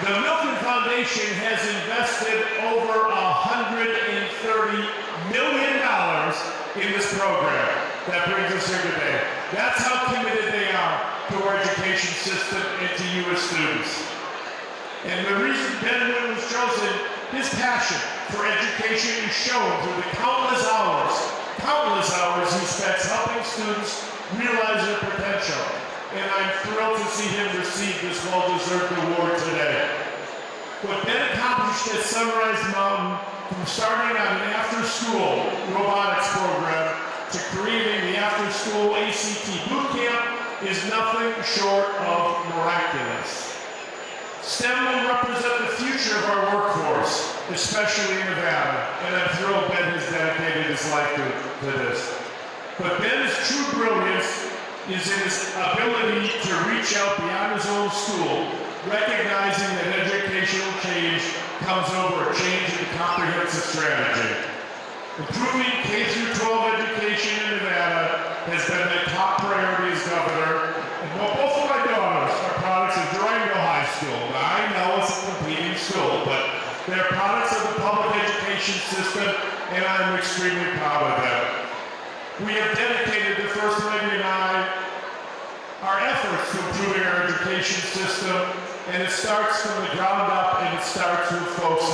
The Milken Foundation has invested over $130 million in this program that brings us here today. That's how committed they are to our education system and to you as students. And the reason Ben Nguyen was chosen, his passion for education is shown through the countless hours he spends helping students realize their potential. And I'm thrilled to see him receive this well-deserved award today. What Ben accomplished at Sunrise Mountain, from starting on an after-school robotics program to creating the after-school ACT boot camp, is nothing short of miraculous. STEM will represent the future of our workforce, especially in Nevada, and I'm thrilled Ben has dedicated his life to this. But Ben's true brilliance is in his ability to reach out beyond his own school, recognizing that educational change comes over a change in the comprehensive strategy. Improving K-12 education in Nevada has been my top priority as governor, and both of my daughters are products of Durango High School. Now, I know it's a competing school, but they're products of the public education system, and I'm extremely proud of them. We have dedicated, the First Lady and I, our efforts to improving our education system, and it starts from the ground up, and it starts with folks